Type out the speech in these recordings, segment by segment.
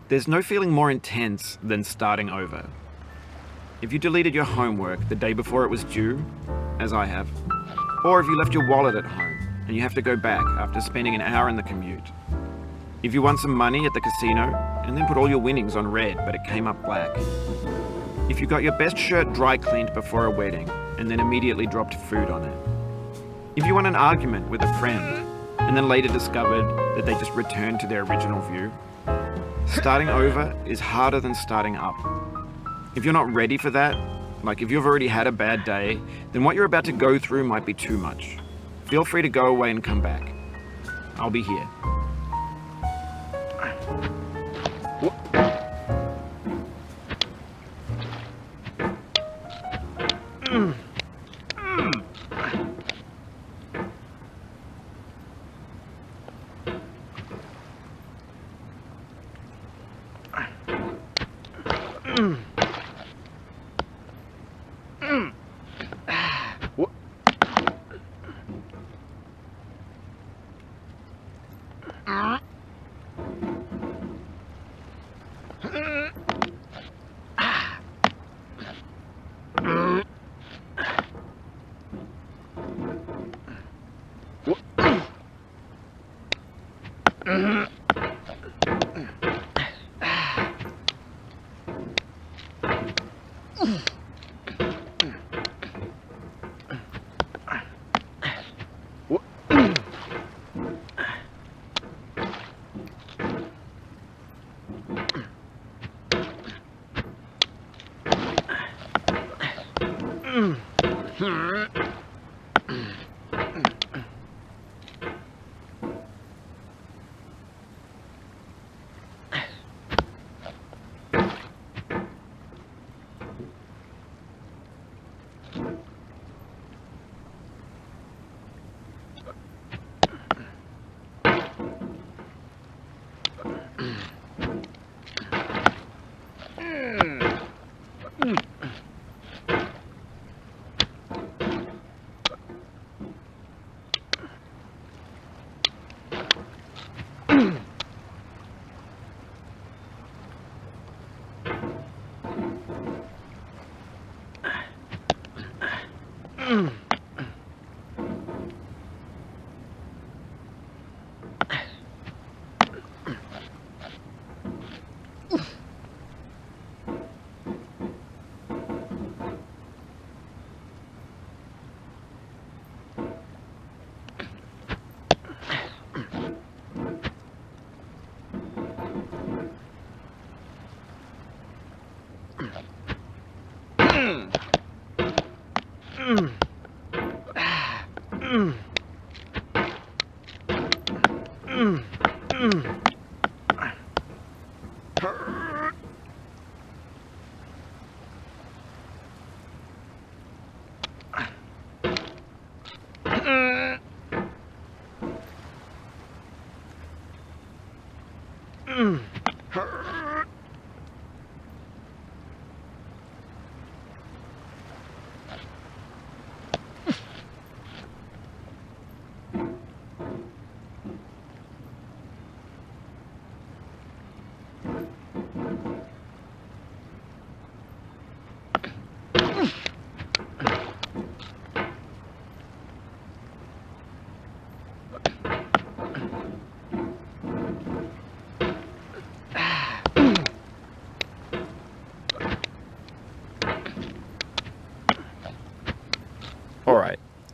There's no feeling more intense than starting over. If you deleted your homework the day before it was due, as I have, or if you left your wallet at home and you have to go back after spending an hour in the commute. If you won some money at the casino and then put all your winnings on red but it came up black. If you got your best shirt dry cleaned before a wedding and then immediately dropped food on it. If you won an argument with a friend and then later discovered that they just returned to their original view. Starting over is harder than starting up. If you're not ready for that, like if you've already had a bad day, then what you're about to go through might be too much. Feel free to go away and come back. I'll be here.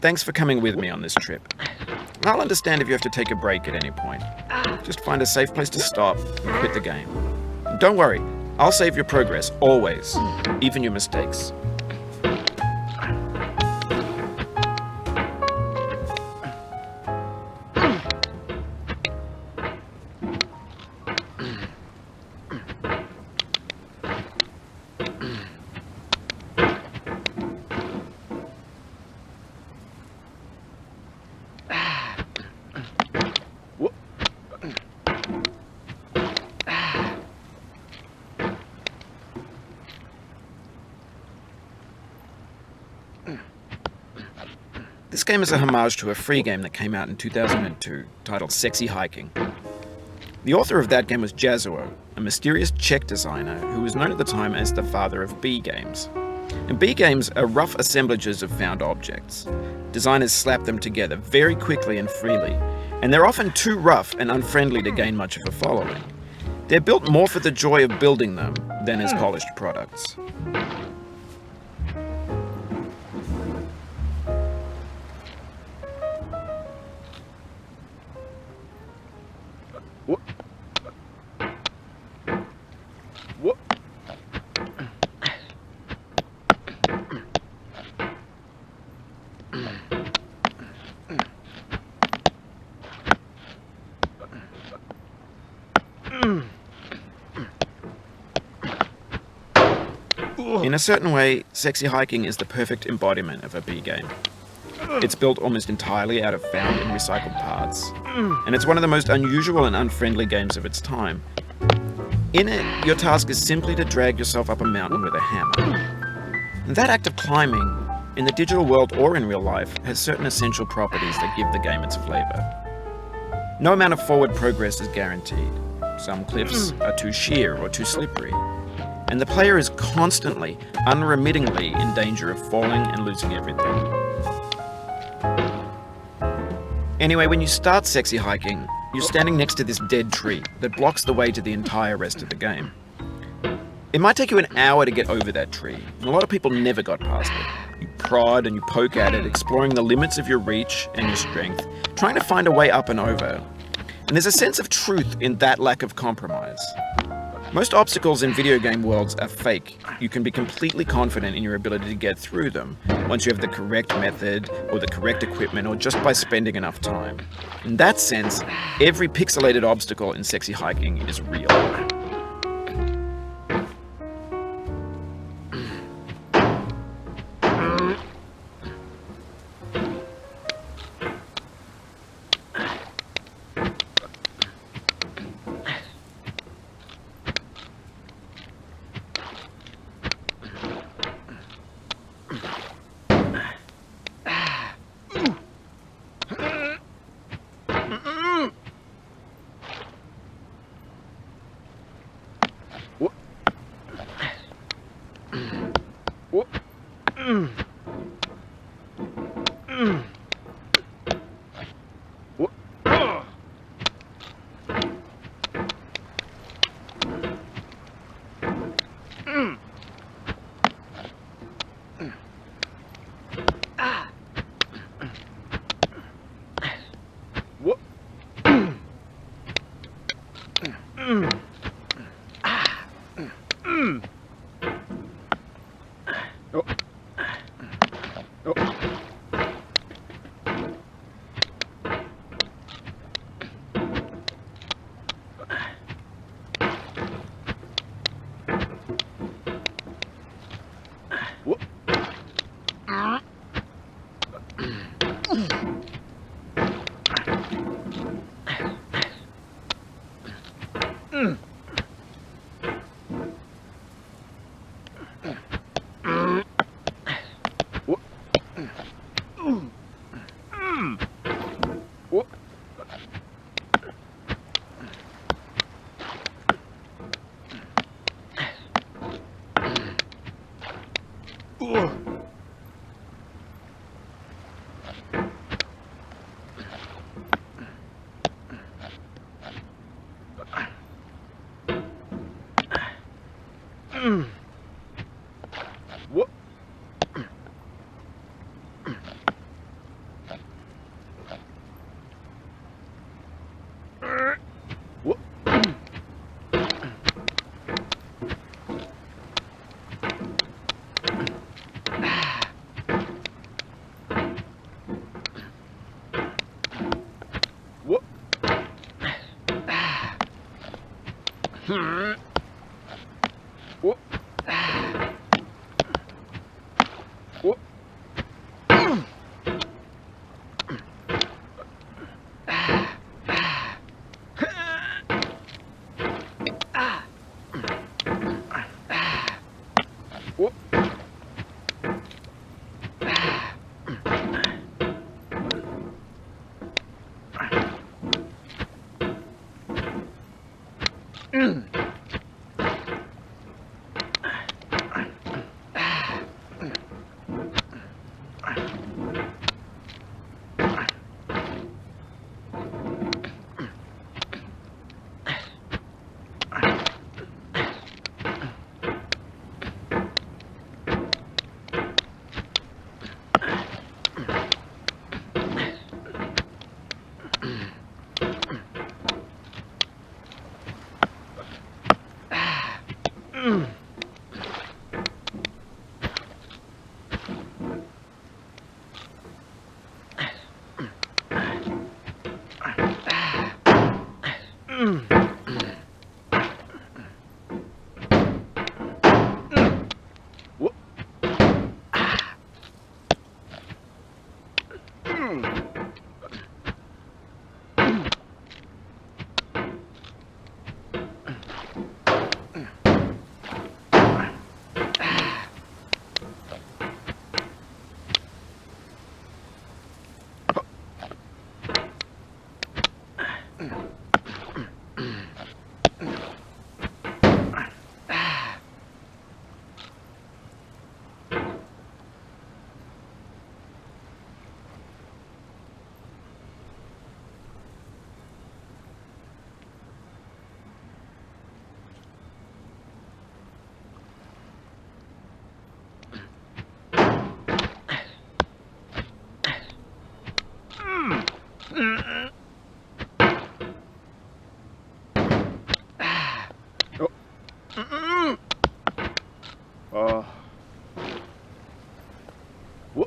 Thanks for coming with me on this trip. I'll understand if you have to take a break at any point. Just find a safe place to stop and quit the game. Don't worry, I'll save your progress, always, even your mistakes. This game is a homage to a free game that came out in 2002 titled Sexy Hiking. The author of that game was Jazuo, a mysterious Czech designer who was known at the time as the father of B games. And B games are rough assemblages of found objects. Designers slap them together very quickly and freely, and they're often too rough and unfriendly to gain much of a following. They're built more for the joy of building them than as polished products. In a certain way, Sexy Hiking is the perfect embodiment of a B game. It's built almost entirely out of found and recycled parts, and it's one of the most unusual and unfriendly games of its time. In it, your task is simply to drag yourself up a mountain with a hammer. And that act of climbing, in the digital world or in real life, has certain essential properties that give the game its flavor. No amount of forward progress is guaranteed. Some cliffs are too sheer or too slippery, and the player is constantly, unremittingly in danger of falling and losing everything. Anyway, when you start Sexy Hiking, you're standing next to this dead tree that blocks the way to the entire rest of the game. It might take you an hour to get over that tree, and a lot of people never got past it. You prod and you poke at it, exploring the limits of your reach and your strength, trying to find a way up and over. And there's a sense of truth in that lack of compromise. Most obstacles in video game worlds are fake. You can be completely confident in your ability to get through them once you have the correct method or the correct equipment or just by spending enough time. In that sense, every pixelated obstacle in Sexy Hiking is real.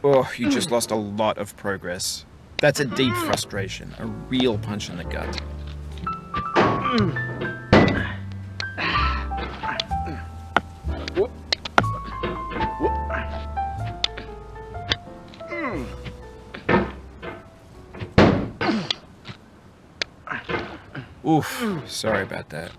Oh, you just lost a lot of progress. That's a deep frustration, a real punch in the gut. Oof, sorry about that.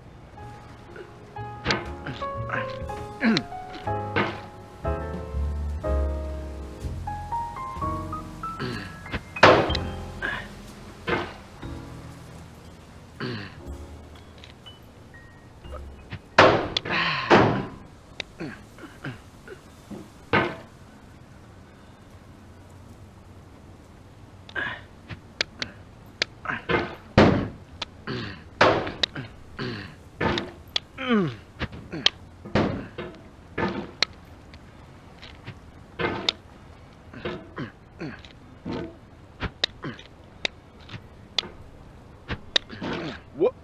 What?